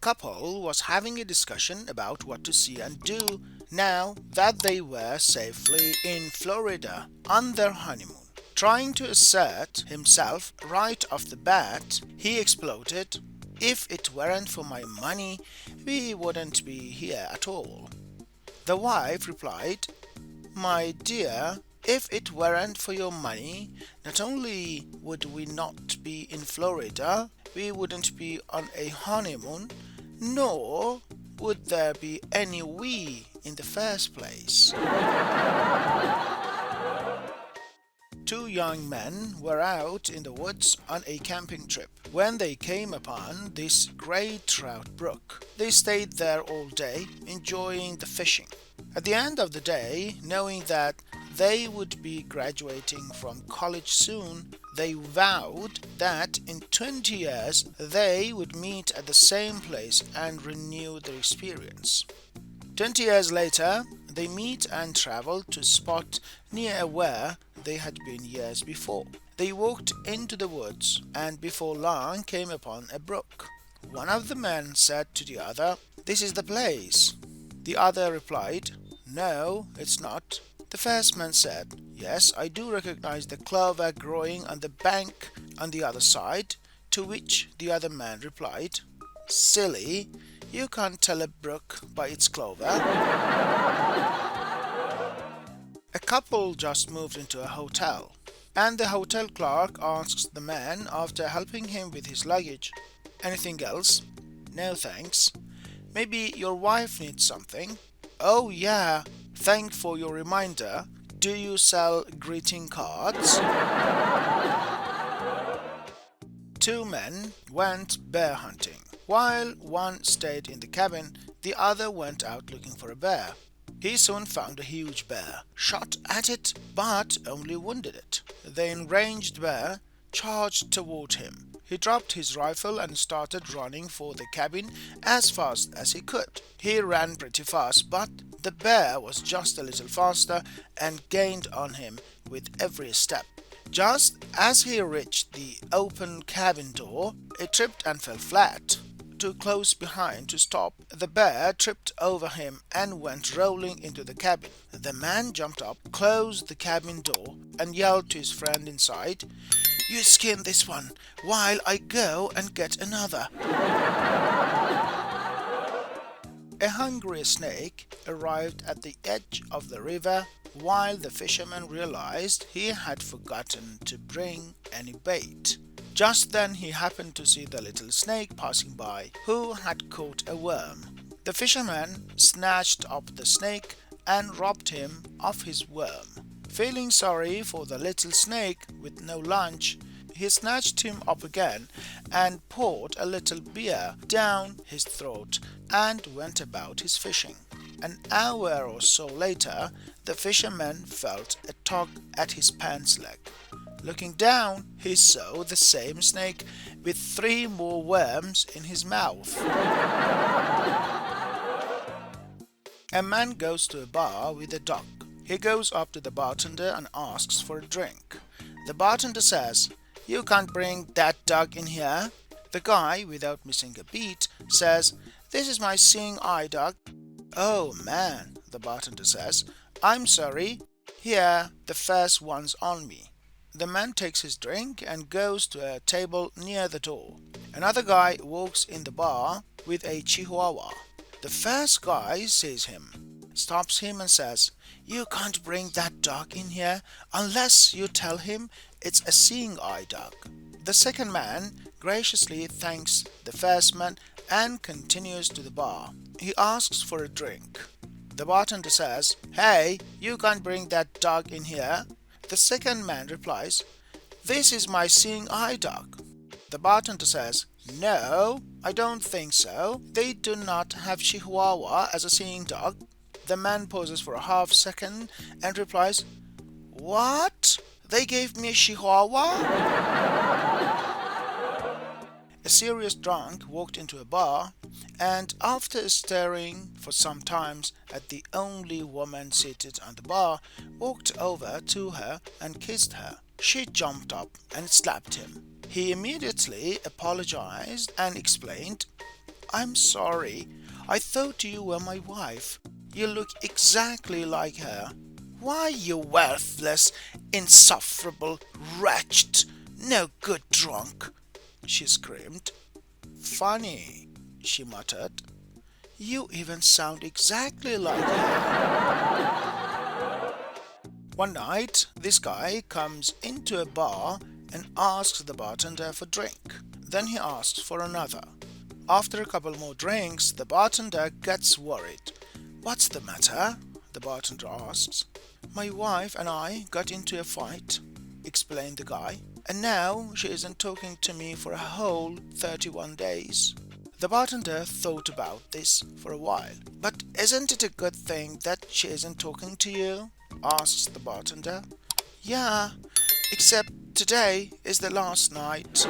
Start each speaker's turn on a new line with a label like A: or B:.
A: couple was having a discussion about what to see and do now that they were safely in Florida on their honeymoon. Trying to assert himself right off the bat, he exploded, "If it weren't for my money, we wouldn't be here at all." The wife replied, "My dear, if it weren't for your money, not only would we not be in Florida, we wouldn't be on a honeymoon, nor would there be any we in the first place." Two young men were out in the woods on a camping trip when they came upon this great trout brook. They stayed there all day, enjoying the fishing. At the end of the day, knowing that they would be graduating from college soon, they vowed that in 20 years they would meet at the same place and renew their experience. 20 years later, they meet and travel to a spot near where they had been years before. They walked into the woods and before long came upon a brook. One of the men said to the other, "This is the place." The other replied, "No, it's not." The first man said, "Yes, I do recognize the clover growing on the bank on the other side," to which the other man replied, "Silly, you can't tell a brook by its clover." A couple just moved into a hotel, and the hotel clerk asks the man after helping him with his luggage, "Anything else?" "No, thanks." "Maybe your wife needs something?" "Oh, yeah, thanks for your reminder. Do you sell greeting cards?" Two men went bear hunting. While one stayed in the cabin, the other went out looking for a bear. He soon found a huge bear, shot at it, but only wounded it. The enraged bear charged toward him. He dropped his rifle and started running for the cabin as fast as he could. He ran pretty fast, but the bear was just a little faster and gained on him with every step. Just as he reached the open cabin door, it tripped and fell flat. Too close behind to stop, the bear tripped over him and went rolling into the cabin. The man jumped up, closed the cabin door, and yelled to his friend inside, "You skin this one while I go and get another." A hungry snake arrived at the edge of the river while the fisherman realized he had forgotten to bring any bait. Just then he happened to see the little snake passing by, who had caught a worm. The fisherman snatched up the snake and robbed him of his worm. Feeling sorry for the little snake with no lunch, he snatched him up again and poured a little beer down his throat and went about his fishing. An hour or so later, the fisherman felt a tug at his pants leg. Looking down, he saw the same snake with 3 more worms in his mouth. A man goes to a bar with a dog. He goes up to the bartender and asks for a drink. The bartender says, "You can't bring that dog in here." The guy, without missing a beat, says, "This is my seeing eye dog." "Oh man," the bartender says, "I'm sorry. Here, the first one's on me." The man takes his drink and goes to a table near the door. Another guy walks in the bar with a chihuahua. The first guy sees him, stops him and says, "You can't bring that dog in here unless you tell him it's a seeing eye dog." The second man graciously thanks the first man and continues to the bar. He asks for a drink. The bartender says, "Hey, you can't bring that dog in here." The second man replies, "This is my seeing eye dog." The bartender says, "No, I don't think so. They do not have Chihuahua as a seeing dog." The man pauses for a half second and replies, "What? They gave me a Chihuahua?" A serious drunk walked into a bar and, after staring for some time at the only woman seated on the bar, walked over to her and kissed her. She jumped up and slapped him. He immediately apologized and explained, I'm sorry. I thought you were my wife. You look exactly like her. Why, you worthless, insufferable, wretched, no good drunk, she screamed. Funny, she muttered. You even sound exactly like her. One night, this guy comes into a bar and asks the bartender for a drink. Then he asks for another. After a couple more drinks, the bartender gets worried. What's the matter? The bartender asks. My wife and I got into a fight, explained the guy, and now she isn't talking to me for a whole 31 days. The bartender thought about this for a while. But isn't it a good thing that she isn't talking to you? Asks the bartender. Yeah, except today is the last night.